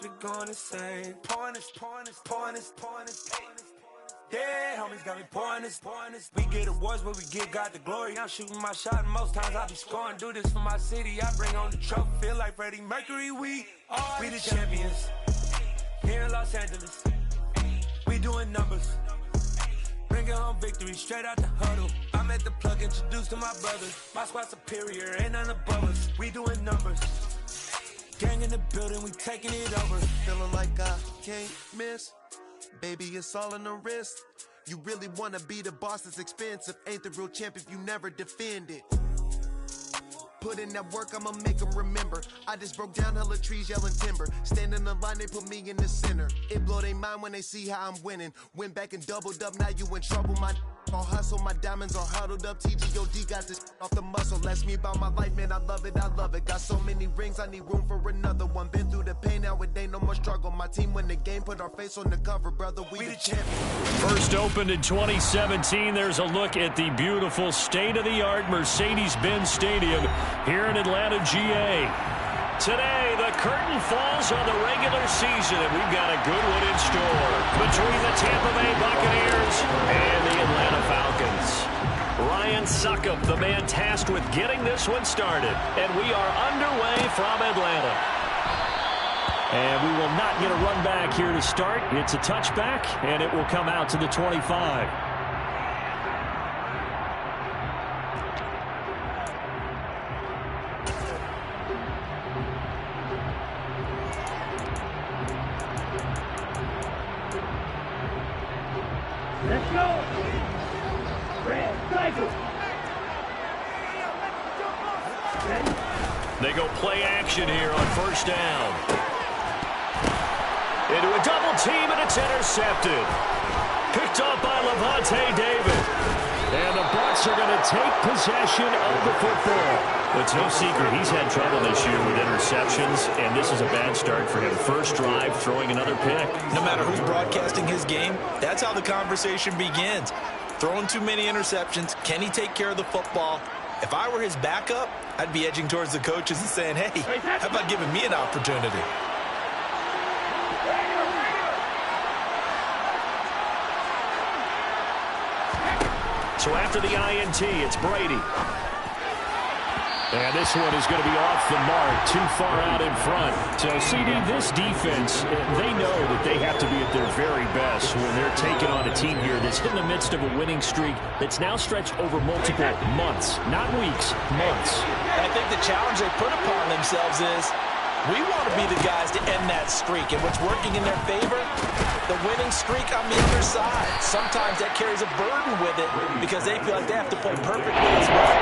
We gonna say pointers. Yeah, homies got me pointers. We get awards, but we give God the glory. I'm shooting my shot, and most times I be scoring. Do this for my city, I bring on the trophy. Feel like Freddie Mercury, we the champions. Here in Los Angeles, we doing numbers. Bringing home victory, straight out the huddle. I'm at the plug, introduced to my brothers. My squad superior, ain't none above us. We doing numbers. Gang in the building, we taking it over. Feeling like I can't miss. Baby, it's all in the wrist. You really wanna be the boss, it's expensive. Ain't the real champ if you never defend it. Put in that work, I'ma make them remember. I just broke down hella trees, yelling timber. Stand in the line, they put me in the center. It blow their mind when they see how I'm winning. Went back and doubled up, now you in trouble. My all hustle, my diamonds are huddled up. TGOD got this off the muscle. That's me about my life, man, I love it. Got so many rings, I need room for another one. Been through the pain, now it ain't no more struggle. My team win the game, put our face on the cover, brother, we the champions. First opened in 2017, there's a look at the beautiful state-of-the-art Mercedes-Benz Stadium here in Atlanta, GA. Today, the curtain falls on the regular season, and we've got a good one in store between the Tampa Bay Buccaneers and the Atlanta Falcons. Ryan Succop, the man tasked with getting this one started, and we are underway from Atlanta. And we will not get a run back here to start. It's a touchback, and it will come out to the 25. Let's go! Red cycle! They go play action here on first down. Into a double team, and it's intercepted. Picked up by Lavonte David. And the Bucs are going to take possession of the football. It's no secret he's had trouble this year with interceptions, and this is a bad start for him. First drive, throwing another pick. No matter who's broadcasting his game, that's how the conversation begins. Throwing too many interceptions, can he take care of the football? If I were his backup, I'd be edging towards the coaches and saying, hey, how about giving me an opportunity? So after the INT, it's Brady. And this one is going to be off the mark, too far out in front. So, CD, this defense, they know that they have to be at their very best when they're taking on a team here that's in the midst of a winning streak that's now stretched over multiple months, not weeks, months. And I think the challenge they put upon themselves is we want to be the guys to end that streak. And what's working in their favor? The winning streak on the other side. Sometimes that carries a burden with it because they feel like they have to play perfectly as well.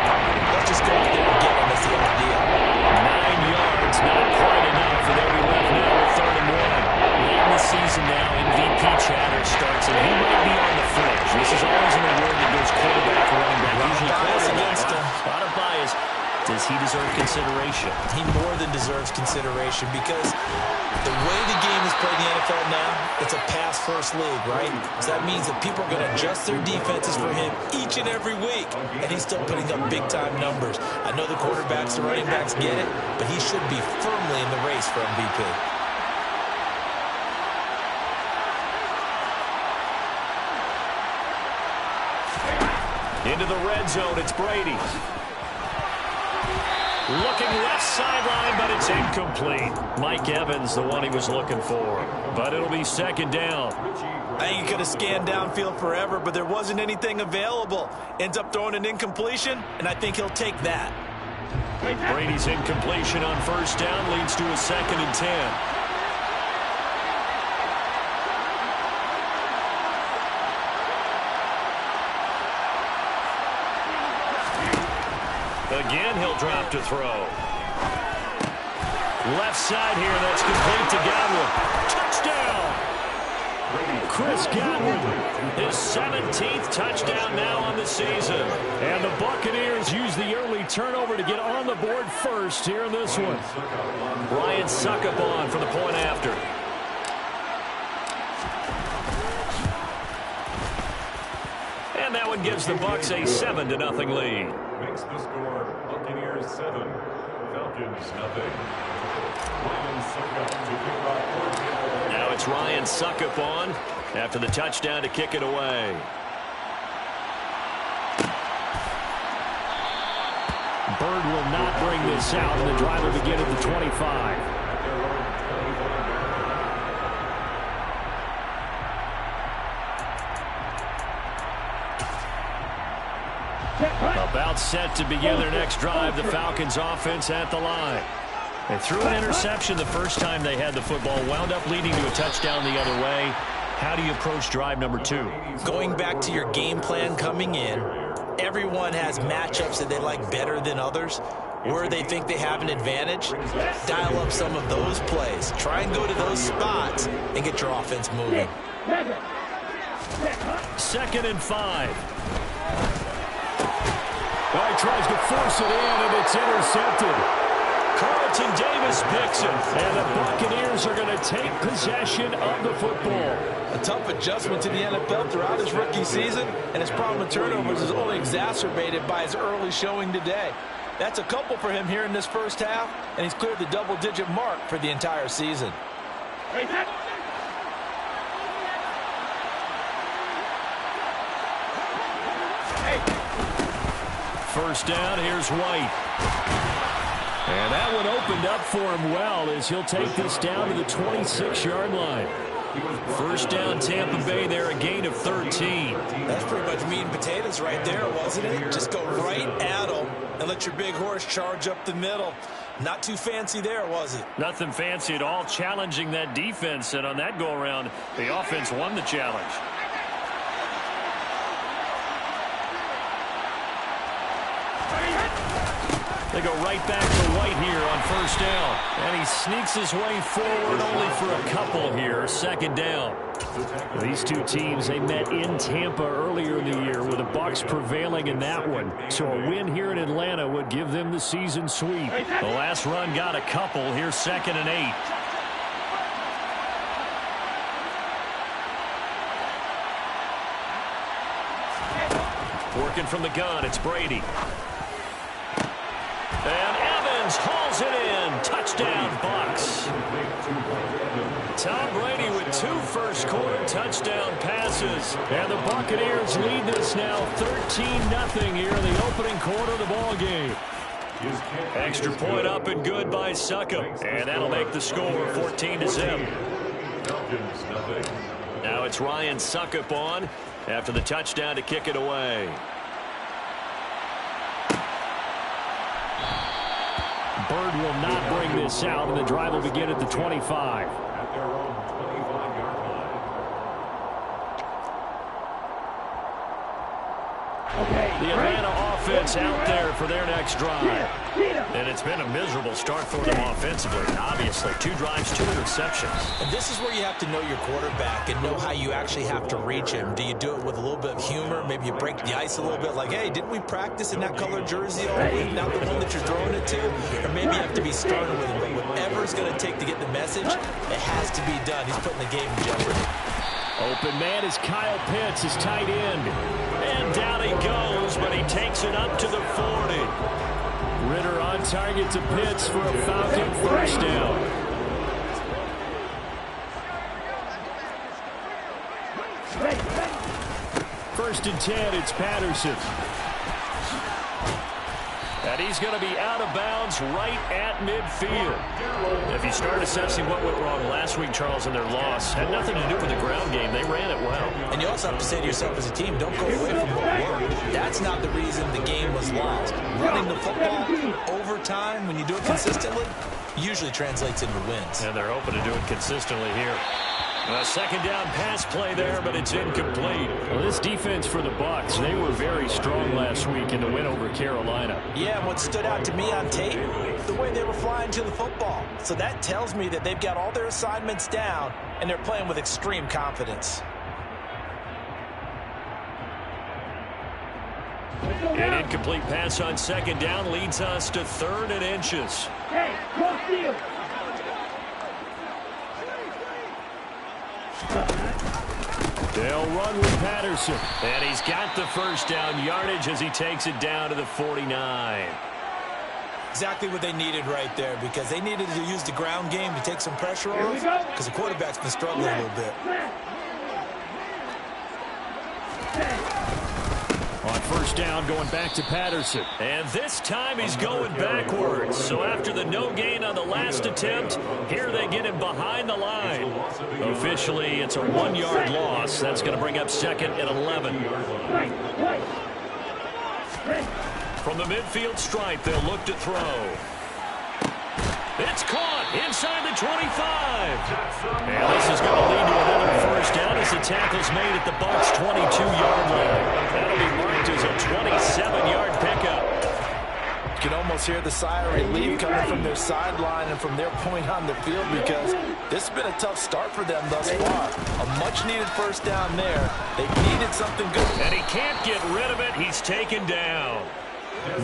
Let's just go out there and get them. That's the idea. 9 yards, not quite enough, and they'll be left now with 3rd and 1. Late in the season now, MVP chatter starts, and he might be on the fringe. This is always an award that goes quarterback, running back. Usually bias against him. A lot of bias. Does he deserve consideration? He more than deserves consideration because the way the game is played in the NFL now, it's a pass-first league, right? So that means that people are going to adjust their defenses for him each and every week, and he's still putting up big-time numbers. I know the quarterbacks, the running backs get it, but he should be firmly in the race for MVP. Into the red zone, it's Brady. Looking left sideline, but it's incomplete. Mike Evans, the one he was looking for. But it'll be 2nd down. I think he could have scanned downfield forever, but there wasn't anything available. Ends up throwing an incompletion, and I think he'll take that. Brady's incompletion on first down leads to a 2nd and 10. Again, he'll drop to throw. Left side here, that's complete to Godwin. Touchdown! Chris Godwin, his 17th touchdown now on the season. And the Buccaneers use the early turnover to get on the board first here in this one. Ryan Succop on for the point after. And that one gives the Bucs a 7-0 lead. Makes the score Buccaneers 7, Falcons Now it's Ryan Succop on after the touchdown to kick it away. Bird will not bring this out, and the drive will begin at the 25. About set to begin their next drive, the Falcons offense at the line. They threw an interception the first time they had the football, wound up leading to a touchdown the other way. How do you approach drive number 2? Going back to your game plan coming in, everyone has matchups that they like better than others. Where they think they have an advantage, dial up some of those plays. Try and go to those spots and get your offense moving. 2nd and 5. Well, he tries to force it in, and it's intercepted. Carlton Davis picks it, and the Buccaneers are going to take possession of the football. A tough adjustment to the NFL throughout his rookie season, and his problem with turnovers is only exacerbated by his early showing today. That's a couple for him here in this first half, and he's cleared the double-digit mark for the entire season. First down, here's White. And that one opened up for him well as he'll take this down to the 26-yard line. First down, Tampa Bay there, a gain of 13. That's pretty much meat and potatoes right there, wasn't it? Just go right at them and let your big horse charge up the middle. Not too fancy there, was it? Nothing fancy at all, challenging that defense. And on that go-around, the offense won the challenge. They go right back to White here on first down. And he sneaks his way forward only for a couple here. 2nd down. These two teams, they met in Tampa earlier in the year with the Bucs prevailing in that one. So a win here in Atlanta would give them the season sweep. The last run got a couple. Here's 2nd and 8. Working from the gun, it's Brady. And Evans hauls it in. Touchdown, Bucs. Tom Brady with 2 first-quarter touchdown passes. And the Buccaneers lead this now 13-0 here in the opening quarter of the ballgame. Extra point up and good by Succop. And that'll make the score 14-0. Now it's Ryan Succop on after the touchdown to kick it away. Bird will not bring this out, and the drive will begin at the 25. The Atlanta offense out there for their next drive. And it's been a miserable start for them offensively. Obviously, 2 drives, 2 interceptions. And this is where you have to know your quarterback and know how you actually have to reach him. Do you do it with a little bit of humor? Maybe you break the ice a little bit like, hey, didn't we practice in that colored jersey all week? Not the one that you're throwing it to? Or maybe you have to be stern with him. But whatever it's going to take to get the message, it has to be done. He's putting the game in jeopardy. Open man is Kyle Pitts, his tight end. And down he goes, but he takes it up to the 40. Ritter on target to Pitts for a Falcon first down. First and 10, it's Patterson. And he's going to be out of bounds right at midfield. If you start assessing what went wrong last week, Charles, in their loss, had nothing to do with the ground game. They ran it well. And you also have to say to yourself as a team, don't go away from what worked. That's not the reason the game was lost. Running the football over time, when you do it consistently, usually translates into wins. And they're hoping to do it consistently here. A 2nd down pass play there, but it's incomplete. Well, this defense for the Bucs, they were very strong last week in the win over Carolina. Yeah, what stood out to me on tape, the way they were flying to the football. So that tells me that they've got all their assignments down, and they're playing with extreme confidence. An incomplete pass on 2nd down leads us to 3rd and inches. Hey, cross field. They'll run with Patterson. And he's got the first down yardage as he takes it down to the 49. Exactly what they needed right there, because they needed to use the ground game to take some pressure off, because the quarterback's been struggling a little bit. On first down, going back to Patterson. And this time he's going backwards. So after the no gain on the last attempt, here they get him behind the line. Officially, it's a 1-yard loss. That's going to bring up second and 11. From the midfield stripe, they'll look to throw. It's caught inside the 25. And this is going to lead to another first down as the tackle's made at the Bucs' 22-yard line. That'll be marked as a 27-yard pickup. You can almost hear the sigh of relief coming from their sideline and from their point on the field, because this has been a tough start for them thus far. A much-needed first down there. They needed something good. And he can't get rid of it. He's taken down.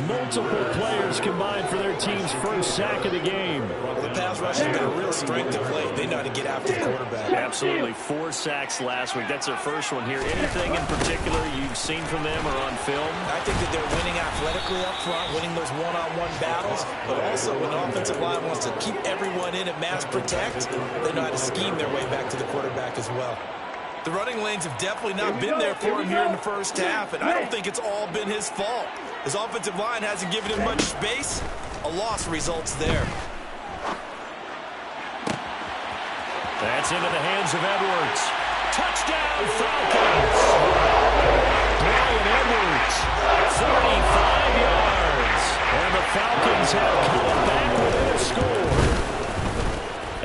Multiple players combined for their team's first sack of the game. Well, the pass rush has been a real strength of late. They know how to get after the quarterback. Absolutely. 4 sacks last week. That's their first one here. Anything in particular you've seen from them or on film? I think that they're winning athletically up front, winning those one-on-one battles, but also when the offensive line wants to keep everyone in and mass protect, they know how to scheme their way back to the quarterback as well. The running lanes have definitely not been there for him here in the first half, and I don't think it's all been his fault. His offensive line hasn't given him much space. A loss results there. That's into the hands of Edwards. Touchdown, Falcons! Bryan Edwards, 35 yards. And the Falcons have come back with a score.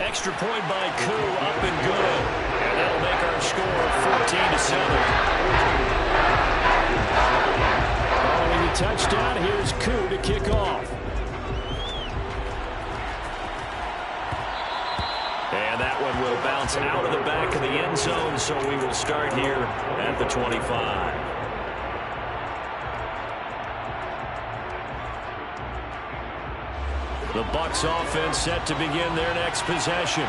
Extra point by Koo, up and good. And that'll make our score 14-7. Following the touchdown, here's Koo to kick off. And that one will bounce out of the back of the end zone, so we will start here at the 25. The Bucs offense set to begin their next possession.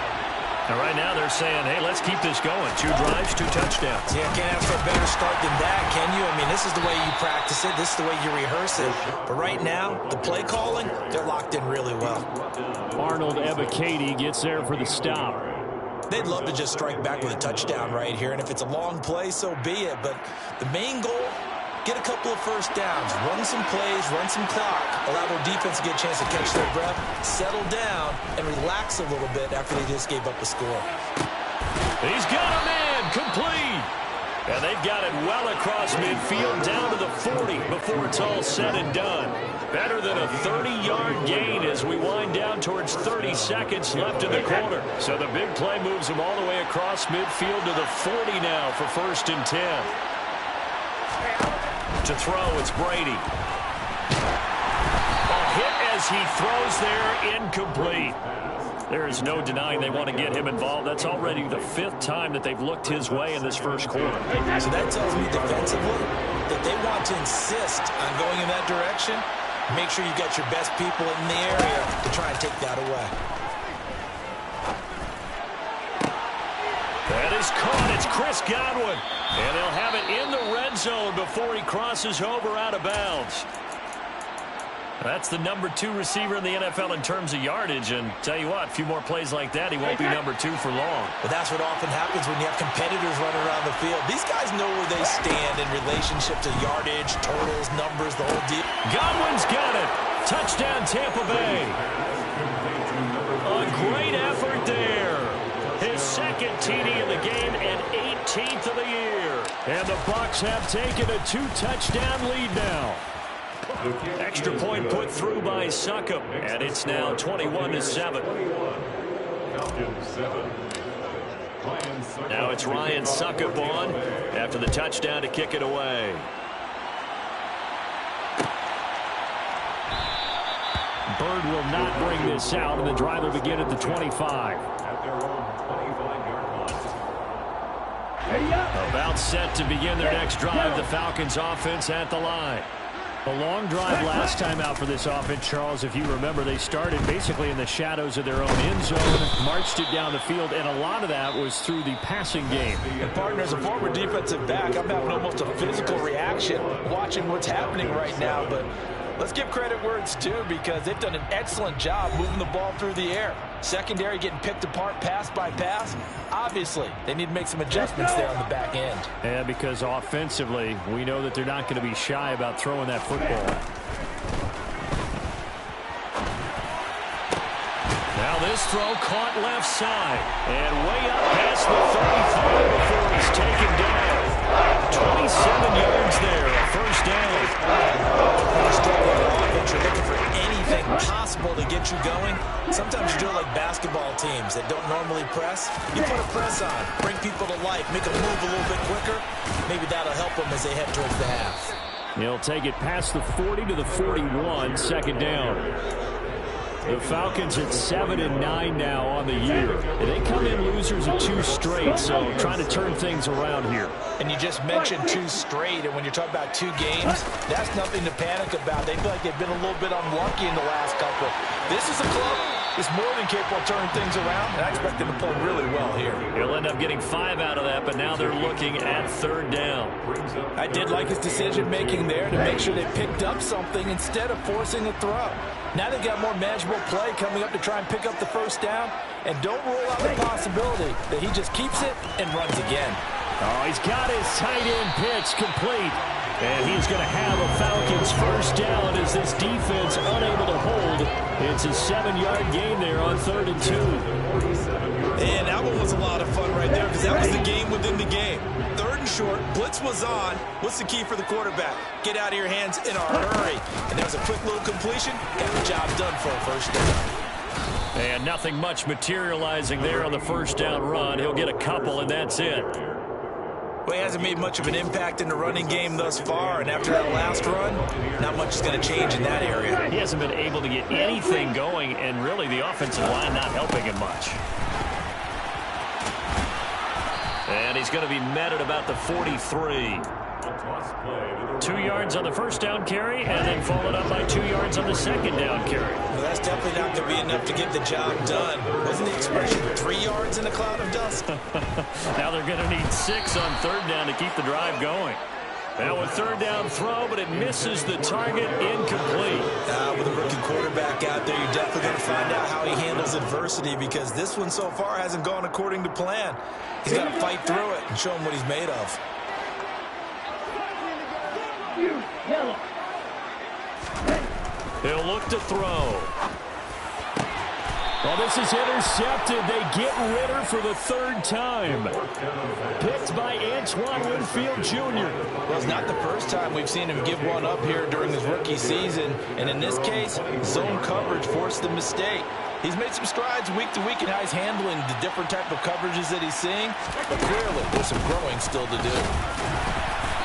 And right now they're saying, hey, let's keep this going. 2 drives, 2 touchdowns. Yeah, can't ask for a better start than that, can you? I mean, this is the way you practice it. This is the way you rehearse it. But right now, the play calling, they're locked in really well. Arnold Ebiketie gets there for the stop. They'd love to just strike back with a touchdown right here. And if it's a long play, so be it. But the main goal, get a couple of first downs, run some plays, run some clock, allow their defense to get a chance to catch their breath, settle down, and relax a little bit after they just gave up a score. He's got a man, complete. And they've got it well across midfield, down to the 40 before it's all said and done. Better than a 30-yard gain as we wind down towards 30 seconds left in the quarter. So the big play moves them all the way across midfield to the 40 now for 1st and 10. To throw, it's Brady. A hit as he throws there, incomplete. There is no denying they want to get him involved. That's already the 5th time that they've looked his way in this first quarter. So that tells me defensively that they want to insist on going in that direction. Make sure you got your best people in the area to try and take that away. That is caught. It's Chris Godwin. And they'll have it in the red zone before he crosses over out of bounds. That's the number 2 receiver in the NFL in terms of yardage. And tell you what, a few more plays like that, he won't be number 2 for long. But that's what often happens when you have competitors running around the field. These guys know where they stand in relationship to yardage, totals, numbers, the whole deal. Godwin's got it. Touchdown, Tampa Bay. A great effort there. His 2nd TD of the game and 18th of the year. And the Bucs have taken a 2-touchdown lead now. Extra point put through by Succop, and it's now 21-7. Now it's Ryan Succop on after the touchdown to kick it away. Bird will not bring this out, and the drive will begin at the 25. About set to begin their next drive, the Falcons offense at the line. A long drive last time out for this offense, Charles. If you remember, they started basically in the shadows of their own end zone, marched it down the field, and a lot of that was through the passing game. And partner, as a former defensive back, I'm having almost a physical reaction watching what's happening right now. But Let's give credit where it's due because they've done an excellent job moving the ball through the air. Secondary getting picked apart pass by pass. Obviously, they need to make some adjustments there on the back end. Yeah, because offensively, we know that they're not going to be shy about throwing that football. Now this throw caught left side and way up past the 35 before it's taken down. 27 yards there, a first down. When you're struggling with offense, you're looking for anything possible to get you going. Sometimes you do it like basketball teams that don't normally press. You put a press on, bring people to life, make them move a little bit quicker. Maybe that'll help them as they head towards the half. He'll take it past the 40 to the 41, second down. The Falcons at 7-9 now on the year. They come in losers of 2 straight, so trying to turn things around here. And you just mentioned 2 straight, and when you're talking about 2 games, that's nothing to panic about. They feel like they've been a little bit unlucky in the last couple. This is a club that's more than capable of turning things around, and I expect them to play really well here. He'll end up getting 5 out of that, but now they're looking at third down. I did like his decision-making there to make sure they picked up something instead of forcing a throw. Now they've got more manageable play coming up to try and pick up the first down, and don't rule out the possibility that he just keeps it and runs again. Oh, he's got his tight end pitch complete. And he's going to have a Falcons first down as this defense unable to hold. It's a 7-yard gain there on 3rd and 2. And that one was a lot of fun right there because that was the game within the game. 3rd and short, blitz was on. What's the key for the quarterback? Get out of your hands in a hurry. And there's a quick little completion. Got the job done for a first down. And nothing much materializing there on the first down run. He'll get a couple, and that's it. Well, he hasn't made much of an impact in the running game thus far, and after that last run, not much is going to change in that area. He hasn't been able to get anything going, and really the offensive line not helping him much. And he's going to be met at about the 43. 2 yards on the first down carry, and then followed up by 2 yards on the second down carry. Well, that's definitely not going to be enough to get the job done. Wasn't the expression 3 yards in a cloud of dust? Now they're going to need 6 on third down to keep the drive going. Now a third down throw, but it misses the target, incomplete. With a rookie quarterback out there, you're definitely going to find out how he handles adversity because this one so far hasn't gone according to plan. He's got to fight through it and show him what he's made of. He'll look to throw. Well, this is intercepted. They get Ritter for the 3rd time. Picked by Antoine Winfield Jr. Well, it's not the first time we've seen him give one up here during his rookie season. And in this case, zone coverage forced the mistake. He's made some strides week to week in how he's handling the different type of coverages that he's seeing. But clearly, there's some growing still to do.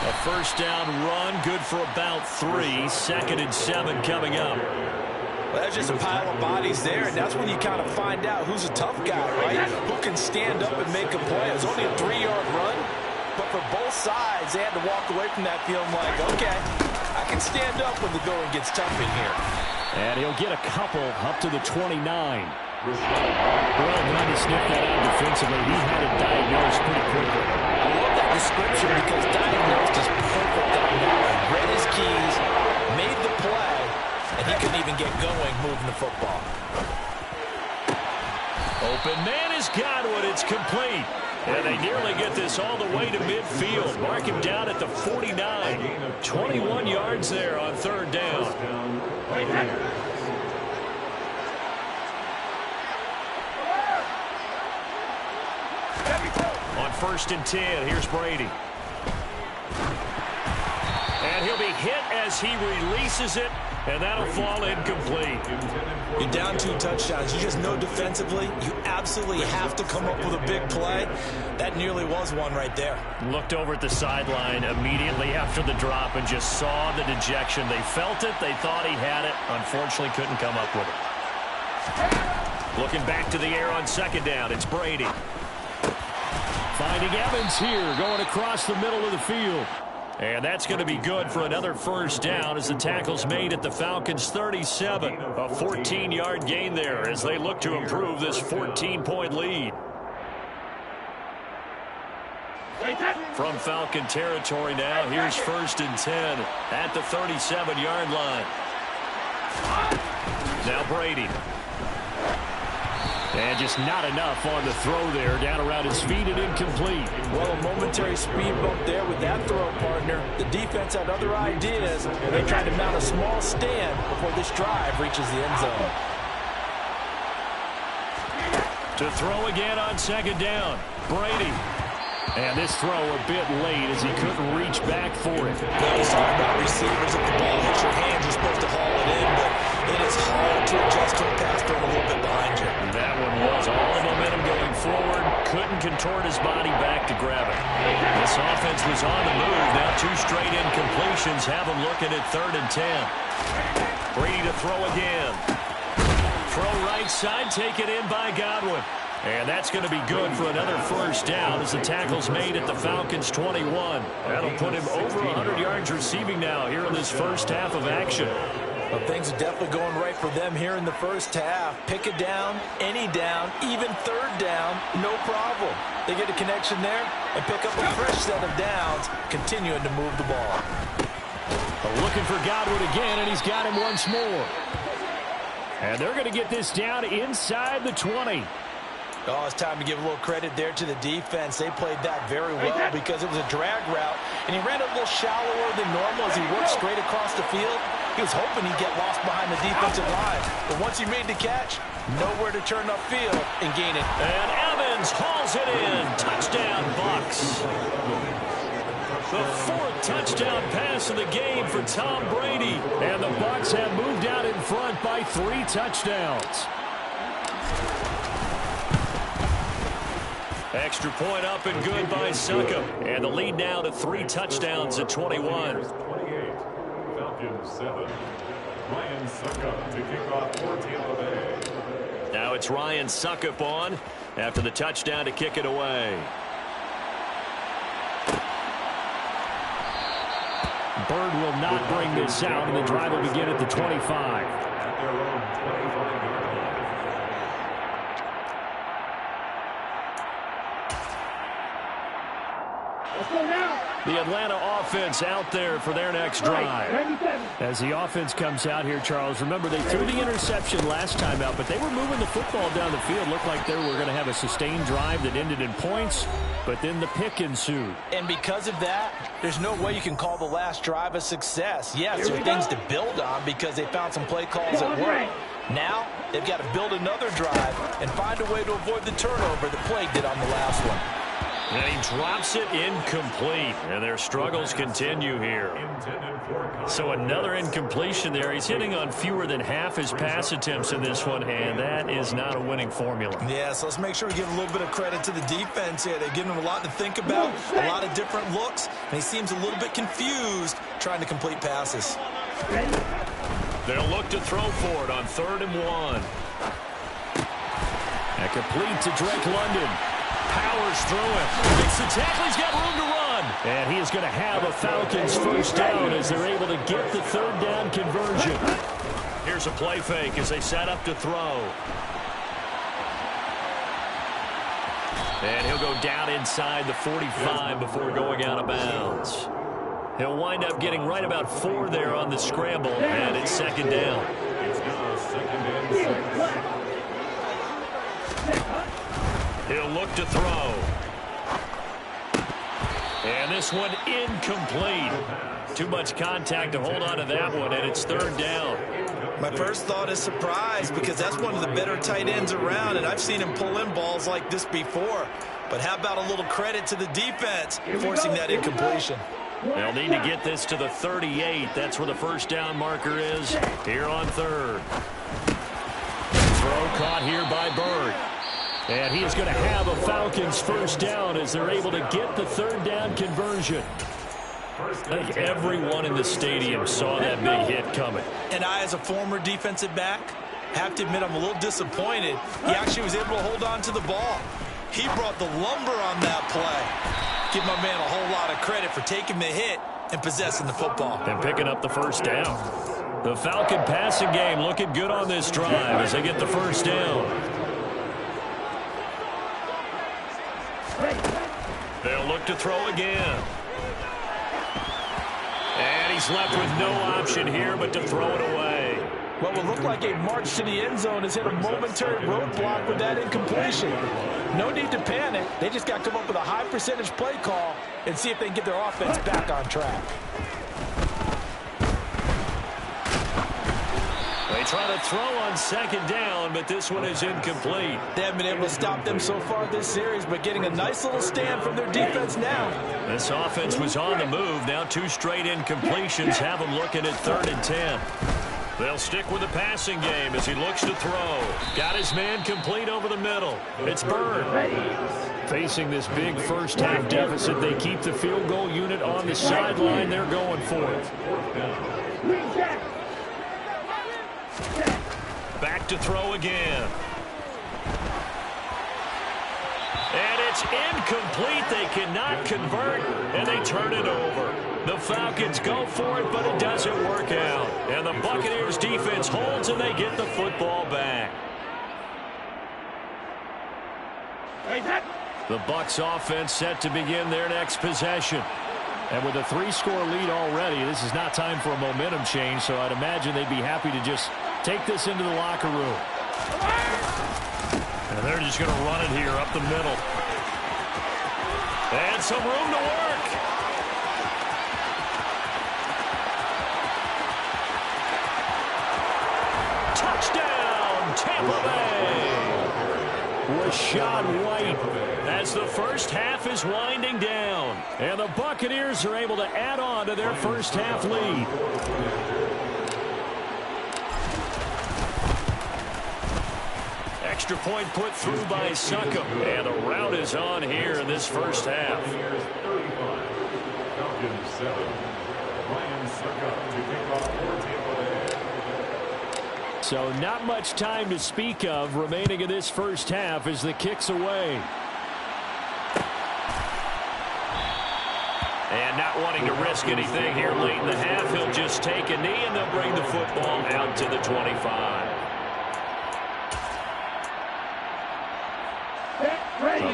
A first down run, good for about 3. 2nd and 7 coming up. Well, there's just a pile of bodies there, and that's when you kind of find out who's a tough guy, right? Who can stand up and make a play. It was only a 3-yard run, but for both sides, they had to walk away from that feeling like, okay, I can stand up when the going gets tough in here. And he'll get a couple up to the 29. Well, trying to sniff that out defensively. He had it diagnosed pretty quickly. I love that description because diagnosed is perfect on that. Read his keys, made the play, and he couldn't even get going moving the football. Open man has got one. It's complete. And they nearly get this all the way to midfield. Mark him down at the 49. 21 yards there on third down. On 1st and 10, here's Brady. And he'll be hit as he releases it, and that'll fall incomplete. You're down 2 touchdowns. You just know defensively you absolutely have to come up with a big play. That nearly was one right there. Looked over at the sideline immediately after the drop and just saw the dejection. They felt it. They thought he had it. Unfortunately, couldn't come up with it. Looking back to the air on 2nd down. It's Brady. Finding Evans here, going across the middle of the field. And that's going to be good for another first down as the tackle's made at the Falcons' 37. A 14-yard gain there as they look to improve this 14-point lead. From Falcon territory now, here's 1st and 10 at the 37-yard line. Now Brady. And just not enough on the throw there. Down around his feet and incomplete. Well, a momentary speed bump there with that throw, partner. The defense had other ideas, and they tried to mount a small stand before this drive reaches the end zone. To throw again on second down. Brady. And this throw a bit late as he couldn't reach back for it. Let's talk about receivers. If the ball hits your hands, you're supposed to haul it in, but it is hard to adjust to a pass thrown a little bit behind you. That one was all the momentum going forward. Couldn't contort his body back to grab it. This offense was on the move. Now 2 straight incompletions have him looking at 3rd and 10. Brady to throw again. Throw right side, taken in by Godwin. And that's going to be good for another first down as the tackle's made at the Falcons' 21. That'll put him over 100 yards receiving now here in this first half of action. Well, things are definitely going right for them here in the first half. Pick a down, any down, even 3rd down, no problem. They get a connection there and pick up a fresh set of downs, continuing to move the ball. Looking for Godwin again, and he's got him once more. And they're going to get this down inside the 20. Oh, it's time to give a little credit there to the defense. They played that very well because it was a drag route, and he ran a little shallower than normal as he worked straight across the field. He was hoping he'd get lost behind the defensive line, but once he made the catch, nowhere to turn upfield and gain it. And Evans hauls it in. Touchdown, Bucs. The 4th touchdown pass of the game for Tom Brady, and the Bucs have moved out in front by 3 touchdowns. Extra point up and good by Succop. And the lead now to 3 touchdowns at 21. Falcons 7. Ryan Succop to kick off for Tampa Bay. Now it's Ryan Succop on after the touchdown to kick it away. Bird will not bring this out, and the drive will begin at the 25. At their own 25. The Atlanta offense out there for their next drive. As the offense comes out here, Charles, remember they threw the interception last time out, but they were moving the football down the field. Looked like they were going to have a sustained drive that ended in points, but then the pick ensued. And because of that, there's no way you can call the last drive a success. Yes, there are things to build on because they found some play calls that work. Now, they've got to build another drive and find a way to avoid the turnover that plagued it on the last one. And he drops it incomplete. And their struggles continue here. So another incompletion there. He's hitting on fewer than half his pass attempts in this one, and that is not a winning formula. Yeah, so let's make sure we give a little bit of credit to the defense here. They're giving him a lot to think about, a lot of different looks, and he seems a little bit confused trying to complete passes. They'll look to throw for it on 3rd and 1. And complete to Drake London. Powers through it. Makes the tackle. He's got room to run. And he is going to have a Falcons first down as they're able to get the 3rd down conversion. Here's a play fake as they set up to throw. And he'll go down inside the 45 before going out of bounds. He'll wind up getting right about 4 there on the scramble, and it's 2nd down. It's now 2nd and 6. He'll look to throw. And this one incomplete. Too much contact to hold on to that one, and it's 3rd down. My first thought is surprise because that's one of the better tight ends around, and I've seen him pull in balls like this before. But how about a little credit to the defense forcing that incompletion? They'll need to get this to the 38. That's where the first down marker is here on 3rd. Throw caught here by Bird. And he is going to have a Falcons first down as they're able to get the 3rd down conversion. I think everyone in the stadium saw that big hit coming. And I, as a former defensive back, have to admit I'm a little disappointed. He actually was able to hold on to the ball. He brought the lumber on that play. Give my man a whole lot of credit for taking the hit and possessing the football. And picking up the first down. The Falcon passing game looking good on this drive as they get the first down. They'll look to throw again. And he's left with no option here but to throw it away. What will look like a march to the end zone has hit a momentary roadblock with that incompletion. No need to panic. They just got to come up with a high percentage play call and see if they can get their offense back on track. They try to throw on second down, but this one is incomplete. They haven't been able to stop them so far this series, but getting a nice little stand from their defense now. This offense was on the move. Now 2 straight incompletions have them looking at 3rd and 10. They'll stick with the passing game as he looks to throw. Got his man complete over the middle. It's Byrd. Facing this big first-half deficit, they keep the field goal unit on the sideline. They're going for it. Back to throw again. And it's incomplete. They cannot convert, and they turn it over. The Falcons go for it, but it doesn't work out. And the Buccaneers defense holds, and they get the football back. The Bucs offense set to begin their next possession. And with a 3-score lead already, this is not time for a momentum change, so I'd imagine they'd be happy to just take this into the locker room. And they're just going to run it here up the middle. And some room to work. Touchdown, Tampa Bay. Rachaad White as the first half is winding down. And the Buccaneers are able to add on to their first half lead. Extra point put through by Succop. And the route is on here in this first half. Falcons 7. Ryan Succop to kick off for Tampa Bay. So not much time to speak of remaining in this first half as the kick's away. And not wanting to risk anything here late in the half, he'll just take a knee and they'll bring the football out to the 25.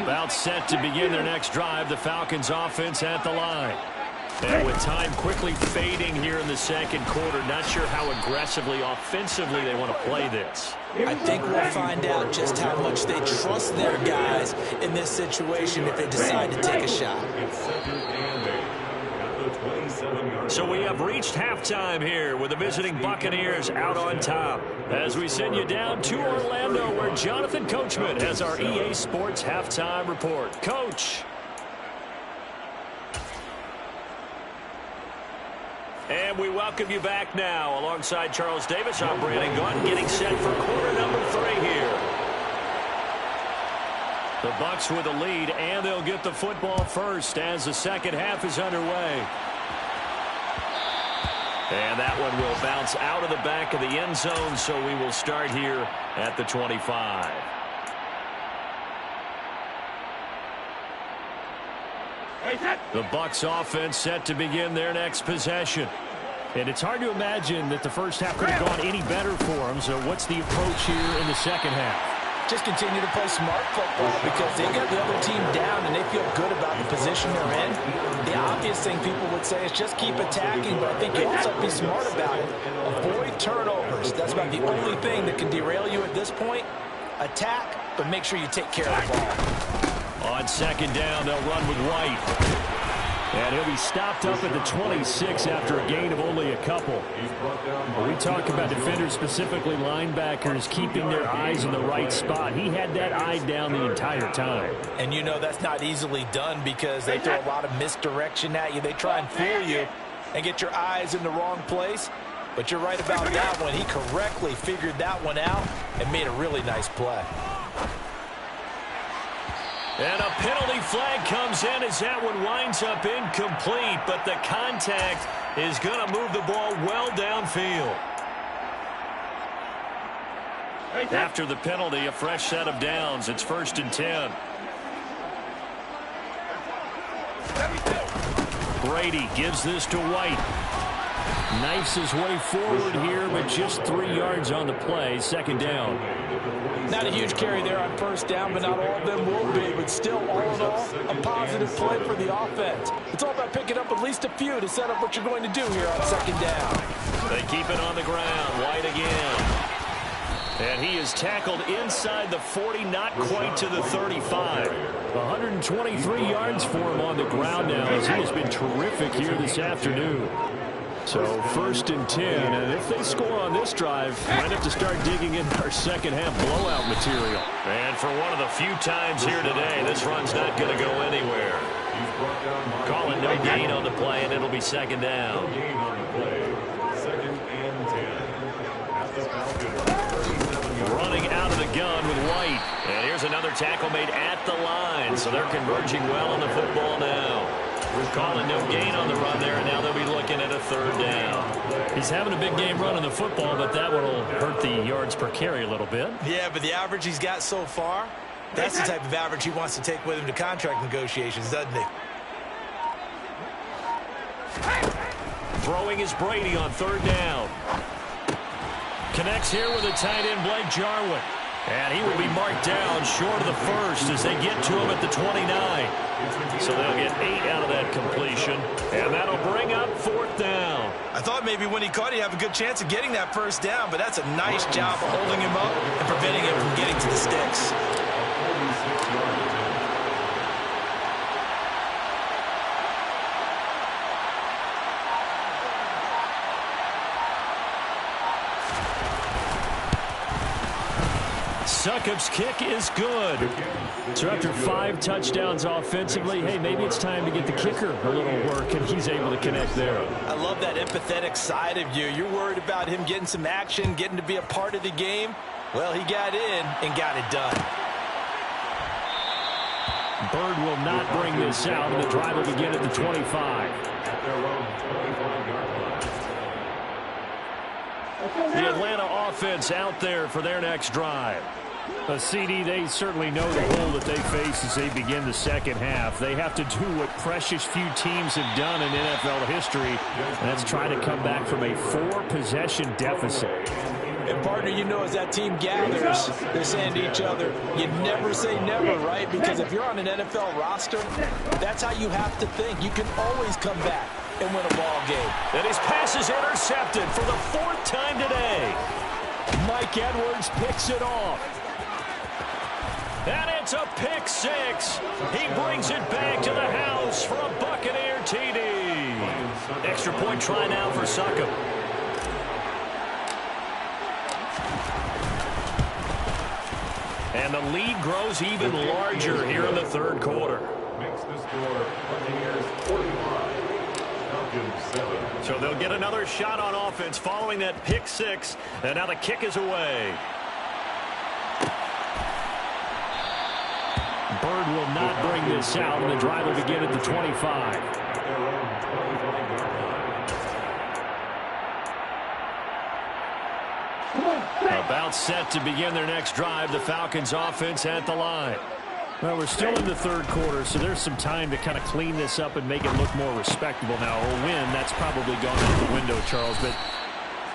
About set to begin their next drive, the Falcons offense at the line. And with time quickly fading here in the second quarter, not sure how aggressively, offensively they want to play this. I think we'll find out just how much they trust their guys in this situation if they decide to take a shot. So we have reached halftime here with the visiting Buccaneers out on top. As we send you down to Orlando where Jonathan Coachman has our EA Sports halftime report. Coach. And we welcome you back now. Alongside Charles Davis, I'm Brandon Gaudin getting set for quarter number 3 here. The Bucs with a lead, and they'll get the football first as the second half is underway. And that one will bounce out of the back of the end zone, so we will start here at the 25. The Bucs offense set to begin their next possession. And it's hard to imagine that the first half could have gone any better for them. So what's the approach here in the second half? Just continue to play smart football because they got the other team down and they feel good about the position they're in. The obvious thing people would say is just keep attacking, but I think you also have to be smart about it. Avoid turnovers. That's about the only thing that can derail you at this point. Attack, but make sure you take care of the ball. On second down, they'll run with White. And he'll be stopped up at the 26 after a gain of only a couple. We talk about defenders, specifically linebackers, keeping their eyes in the right spot. He had that eye down the entire time. And you know that's not easily done because they throw a lot of misdirection at you. They try and fool you and get your eyes in the wrong place. But you're right about that one. He correctly figured that one out and made a really nice play. And a penalty flag comes in as that one winds up incomplete, but the contact is going to move the ball well downfield. After the penalty, a fresh set of downs. It's 1st and 10. Brady gives this to White. Knifes his way forward here, but just 3 yards on the play. Second down. Not a huge carry there on first down, but not all of them will be. But still, all in all, a positive. positive play for the offense. It's all about picking up at least a few to set up what you're going to do here on second down. They keep it on the ground. White again. And he is tackled inside the 40, not quite to the 35. 123 yards for him on the ground now, as he has been terrific here this afternoon. So 1st and 10, and if they score on this drive, might have to start digging in our second half blowout material. And for one of the few times here today, this run's not going to go anywhere. Calling no gain on the play, and it'll be second down. No gain on the play. 2nd and 10. At the Falcons. Running out of the gun with White. And here's another tackle made at the line. So they're converging well on the football now. Calling no gain on the run there, and now they'll be looking at a 3rd down. He's having a big game running the football, but that will hurt the yards per carry a little bit. Yeah, but the average he's got so far, that's the type of average he wants to take with him to contract negotiations, doesn't he? Throwing is Brady on 3rd down. Connects here with a tight end, Blake Jarwin. And he will be marked down short of the 1st as they get to him at the 29. So they'll get 8 out of that completion. And that'll bring up 4th down. I thought maybe when he caught it, he'd have a good chance of getting that 1st down, but that's a nice job of holding him up and preventing him from getting to the sticks. Succop's kick is good. So after 5 touchdowns offensively, hey, maybe it's time to get the kicker a little work, and he's able to connect there. I love that empathetic side of you. You're worried about him getting some action, getting to be a part of the game. Well, he got in and got it done. Bird will not bring this out, and the drive will begin at the 25. The Atlanta offense out there for their next drive. A CD, they certainly know the hole that they face as they begin the second half. They have to do what precious few teams have done in NFL history, and that's try to come back from a 4-possession deficit. And, partner, you know, as that team gathers, they're saying to each other, you never say never, right? Because if you're on an NFL roster, that's how you have to think. You can always come back and win a ball game. And his pass is intercepted for the 4th time today. Mike Edwards picks it off. And it's a pick 6. He brings it back to the house for a Buccaneer TD. Extra point try now for Succop. And the lead grows even larger here in the 3rd quarter. Makes the score Buccaneers 45. Falcons 7. So they'll get another shot on offense following that pick 6. And now the kick is away. Bird will not bring this out, and the drive will begin at the 25. About set to begin their next drive, the Falcons offense at the line. Well, we're still in the 3rd quarter, so there's some time to kind of clean this up and make it look more respectable now. A win, that's probably gone out the window, Charles, but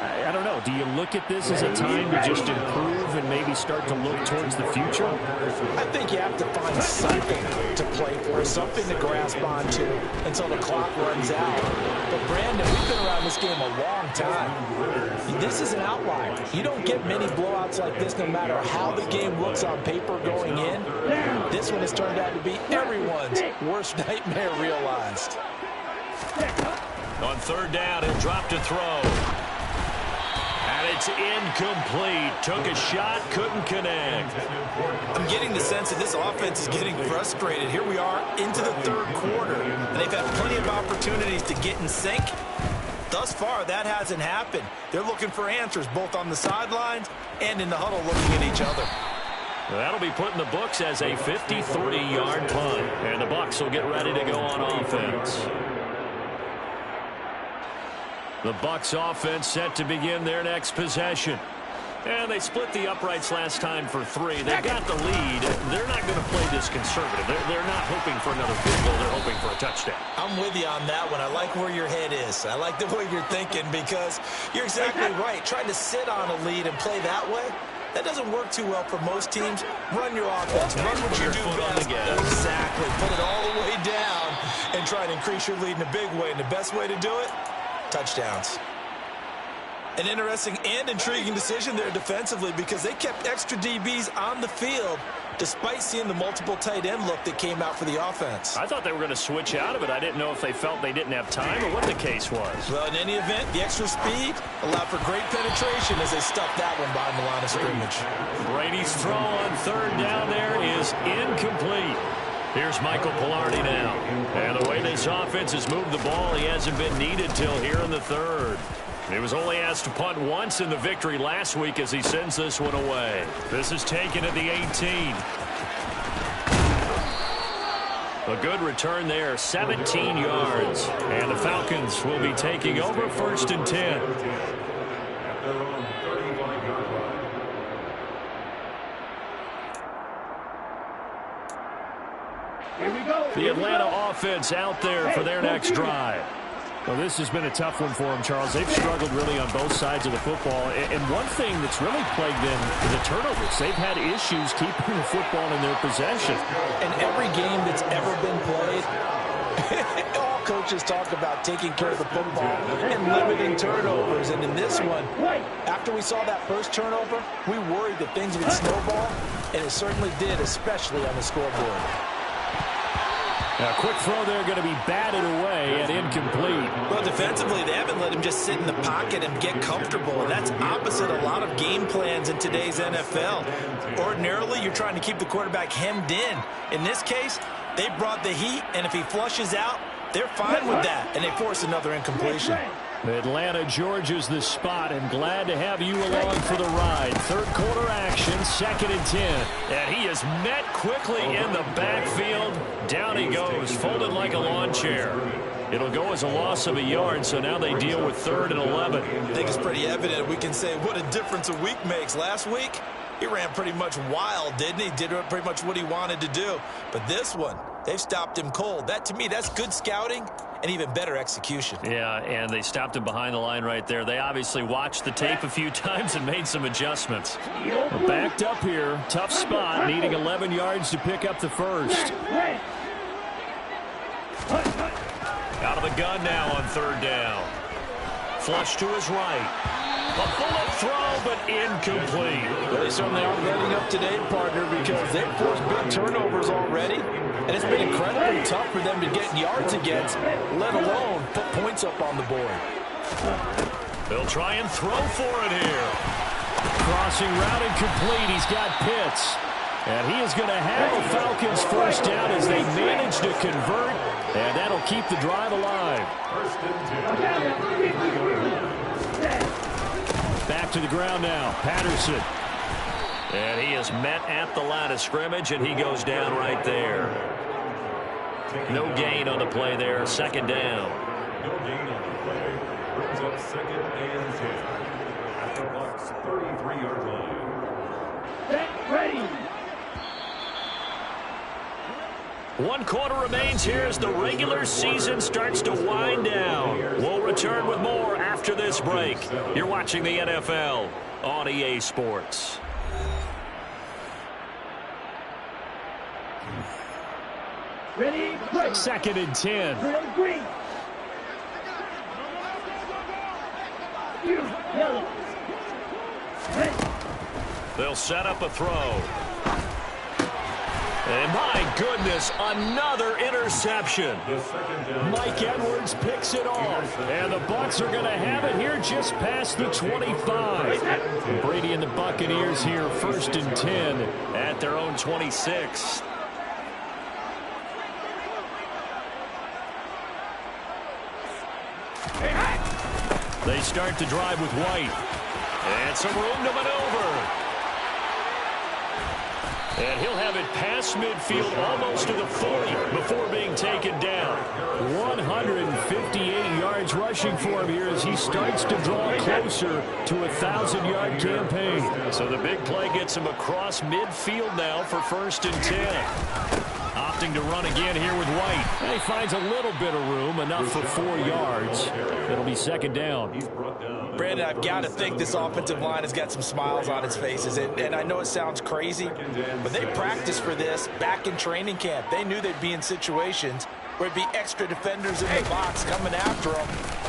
I don't know. Do you look at this as a time to just improve and maybe start to look towards the future? I think you have to find something to play for, something to grasp onto until the clock runs out. But, Brandon, we've been around this game a long time. This is an outlier. You don't get many blowouts like this no matter how the game looks on paper going in. This one has turned out to be everyone's worst nightmare realized. On 3rd down, he'll drop to throw. And it's incomplete. Took a shot, couldn't connect. I'm getting the sense that this offense is getting frustrated. Here we are into the 3rd quarter, and they've had plenty of opportunities to get in sync. Thus far, that hasn't happened. They're looking for answers both on the sidelines and in the huddle looking at each other. Well, that'll be put in the books as a 53-yard punt. And the Bucs will get ready to go on offense. The Bucs offense set to begin their next possession. And they split the uprights last time for 3. They've got the lead. They're not going to play this conservative. They're not hoping for another field goal. They're hoping for a touchdown. I'm with you on that one. I like where your head is. I like the way you're thinking because you're exactly right. Trying to sit on a lead and play that way, that doesn't work too well for most teams. Run your offense. Run what you do best. Exactly. Put it all the way down. can try and increase your lead in a big way, and the best way to do it, touchdowns. An interesting and intriguing decision there defensively because they kept extra DBs on the field despite seeing the multiple tight end look that came out for the offense. I thought they were going to switch out of it. I didn't know if they felt they didn't have time or what the case was. Well, in any event, the extra speed allowed for great penetration as they stuffed that one behind the line of scrimmage. Brady's throw on third down there is incomplete. Here's Michael Palardy now. And the way this offense has moved the ball, he hasn't been needed till here in the third. He was only asked to punt once in the victory last week as he sends this one away. This is taken at the 18. A good return there, 17 yards. And the Falcons will be taking over 1st and 10. Here we go. The Atlanta offense out there for their next drive. Well, this has been a tough one for them, Charles. They've struggled really on both sides of the football. And one thing that's really plagued them is the turnovers. They've had issues keeping the football in their possession. In every game that's ever been played, all coaches talk about taking care of the football and limiting turnovers. And in this one, after we saw that first turnover, we worried that things would snowball, and it certainly did, especially on the scoreboard. A quick throw there going to be batted away and incomplete. Well, defensively, they haven't let him just sit in the pocket and get comfortable, and that's opposite a lot of game plans in today's NFL. Ordinarily, you're trying to keep the quarterback hemmed in. In this case, they brought the heat, and if he flushes out, they're fine with that, and they force another incompletion. Atlanta, Georgia's the spot, and glad to have you along for the ride. Third quarter action, 2nd and 10. And he is met quickly in the backfield. Down he goes, folded like a lawn chair. It'll go as a loss of a yard, so now they deal with 3rd and 11. I think it's pretty evident. We can say what a difference a week makes. Last week, he ran pretty much wild, didn't he? Did pretty much what he wanted to do. But this one, they've stopped him cold. That, to me, that's good scouting and even better execution. Yeah, and they stopped him behind the line right there. They obviously watched the tape a few times and made some adjustments. We're backed up here. Tough spot, needing 11 yards to pick up the first. Out of the gun now on 3rd down. Flush to his right. A bullet throw, but incomplete. Well, they certainly are getting up to date, partner, because they've forced big turnovers already, and it's been incredibly tough for them to get yards against, let alone put points up on the board. They'll try and throw for it here. Crossing route incomplete. He's got Pitts. And he is going to have the Falcons first down as they manage to convert, and that'll keep the drive alive. Back to the ground now, Patterson. And he is met at the line of scrimmage, and he goes down right there. No gain on the play there, 2nd down. No gain on the play. Brings up 2nd and 10. At the Bucs 33-yard line. Get ready. 1 quarter remains here as the regular season starts to wind down. We'll return with more after this break. You're watching the NFL on EA Sports. Ready, break. 2nd and 10. Red, green. Blue, yellow. Red. They'll set up a throw. And my goodness, another interception. Mike Edwards picks it off. And the Bucs are going to have it here just past the 25. Brady and the Buccaneers here, 1st and 10 at their own 26. They start to drive with White. And some room to maneuver. And he'll have it past midfield almost to the 40 before being taken down. 158 yards rushing for him here as he starts to draw closer to a 1,000-yard campaign. So the big play gets him across midfield now for 1st and 10. opting to run again here with White. And he finds a little bit of room, enough for 4 yards. It'll be second down. Brandon, I've got to think this offensive line has got some smiles on its faces. And I know it sounds crazy, but they practiced for this back in training camp. They knew they'd be in situations where it'd be extra defenders in the box coming after them,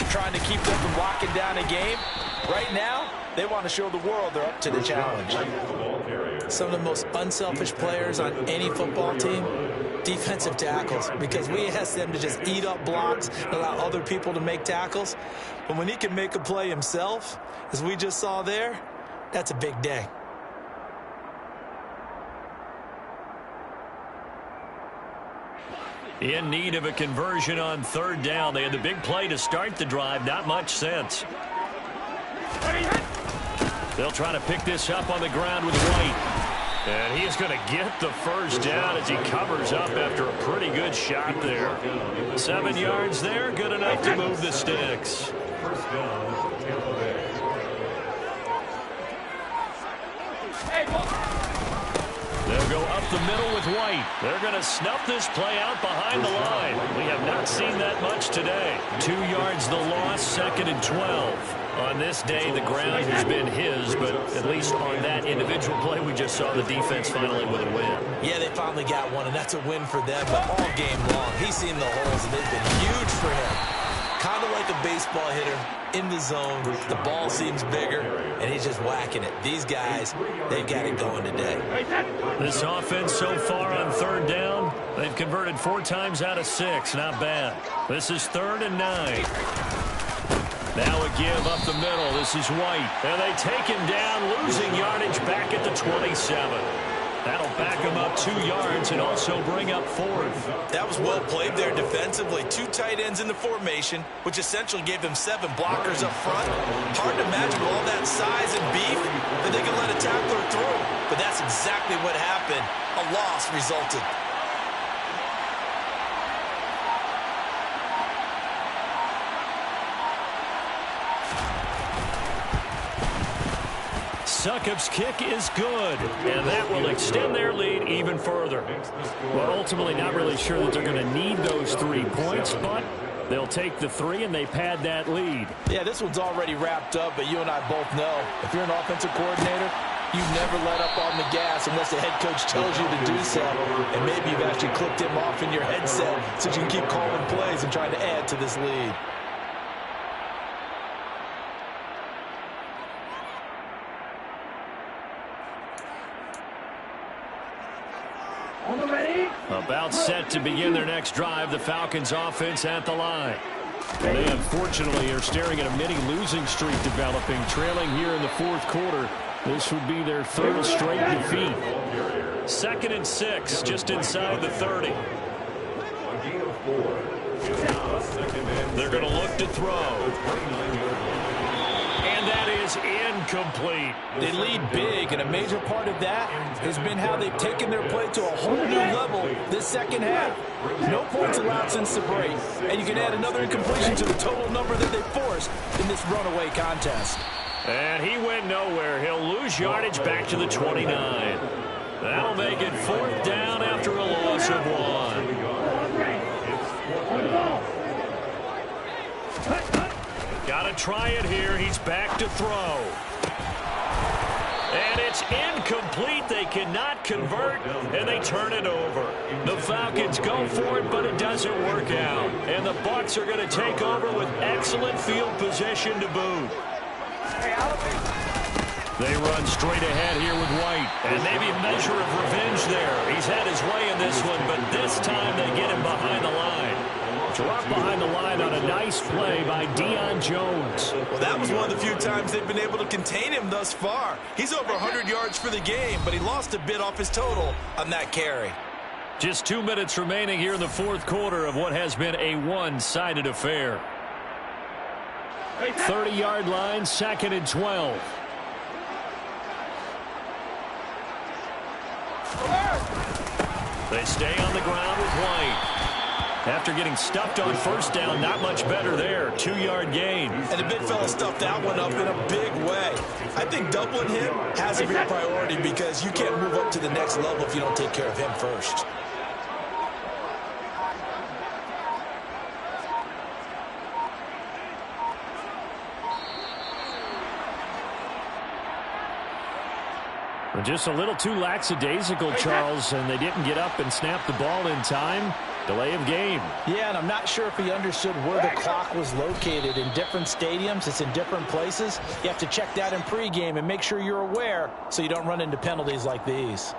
trying to keep them from locking down a game. Right now, they want to show the world they're up to the challenge. Some of the most unselfish players on any football team, defensive tackles, because we ask them to just eat up blocks and allow other people to make tackles. But when he can make a play himself, as we just saw there, that's a big day. In need of a conversion on third down. They had the big play to start the drive. Not much sense. They'll try to pick this up on the ground with White. And he's going to get the first down as he covers up after a pretty good shot there. 7 yards there, good enough to move the sticks. First down, Tampa Bay. They'll go up the middle with White. They're going to snuff this play out behind the line. We have not seen that much today. 2 yards the loss, 2nd and 12. On this day, the ground has been his, but at least on that individual play, we just saw the defense finally with a win. Yeah, they finally got one, and that's a win for them, but all game long, he's seen the holes, and they've been huge for him. Kind of like a baseball hitter in the zone. The ball seems bigger, and he's just whacking it. These guys, they've got it going today. This offense so far on third down, they've converted 4 times out of 6. Not bad. This is 3rd and 9. Now a give up the middle. This is White. And they take him down, losing yardage back at the 27. That'll back him up 2 yards and also bring up 4th. That was well played there defensively. 2 tight ends in the formation, which essentially gave them 7 blockers up front. Hard to imagine with all that size and beef that they could let a tackler through. But that's exactly what happened. A loss resulted. Succop's kick is good, and that will extend their lead even further. Well, ultimately not really sure that they're going to need those 3 points, but they'll take the 3 and they pad that lead. Yeah, this one's already wrapped up, but you and I both know if you're an offensive coordinator, you never let up on the gas unless the head coach tells you to do so. And maybe you've actually clicked him off in your headset so you can keep calling plays and trying to add to this lead. About set to begin their next drive, the Falcons offense at the line. They unfortunately are staring at a mini losing streak developing, trailing here in the 4th quarter. This would be their 3rd straight defeat. 2nd and 6, just inside the 30. They're going to look to throw. And that is incomplete. They lead big, and a major part of that has been how they've taken their play to a whole new level this second half. No points allowed since the break, and you can add another incompletion to the total number that they forced in this runaway contest. And he went nowhere. He'll lose yardage back to the 29. That'll make it 4th down after a loss of 1. Got to try it here. He's back to throw. And it's incomplete. They cannot convert, and they turn it over. The Falcons go for it, but it doesn't work out. And the Bucs are going to take over with excellent field position to boot. They run straight ahead here with White. And maybe a measure of revenge there. He's had his way in this one, but this time they get him behind the line. Dropped behind the line on a nice play by Deion Jones. Well, that was one of the few times they've been able to contain him thus far. He's over 100 yards for the game, but he lost a bit off his total on that carry. Just 2 minutes remaining here in the 4th quarter of what has been a one-sided affair. 30-yard line, 2nd and 12. They stay on the ground with White. After getting stuffed on 1st down, not much better there. 2-yard gain. And the big fella stuffed that one up in a big way. I think doubling him has to be a priority because you can't move up to the next level if you don't take care of him first. Well, just a little too lackadaisical, Charles, and they didn't get up and snap the ball in time. Delay of game. Yeah, and I'm not sure if he understood where the clock was located. In different stadiums, it's in different places. You have to check that in pregame and make sure you're aware so you don't run into penalties like these.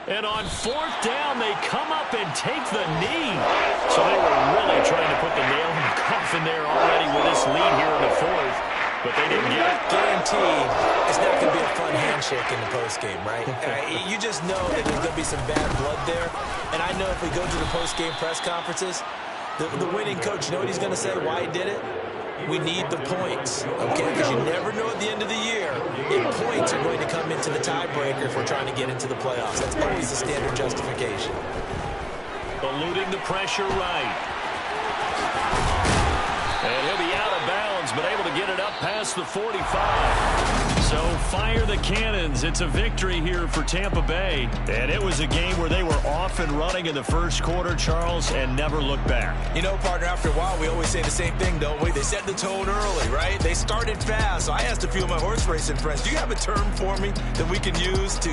And on fourth down, they come up and take the knee. So they were really trying to put the nail in the coffin there already with this lead here in the fourth, but they didn't get it. Guaranteed, it's not going to be a fun handshake in the postgame, right? You just know that there's going to be some bad blood there. And I know if we go to the postgame press conferences, the winning coach, you know what he's going to say, why he did it? We need the points, okay? Because you never know at the end of the year if points are going to come into the tiebreaker if we're trying to get into the playoffs. That's always the standard justification. Eluding the pressure right. And he'll be out of bounds, but able to get it up past the 45. So fire the cannons. It's a victory here for Tampa Bay. And it was a game where they were off and running in the first quarter, Charles, and never looked back. You know, partner, after a while, we always say the same thing, don't we? They set the tone early, right? They started fast. So I asked a few of my horse racing friends, do you have a term for me that we can use to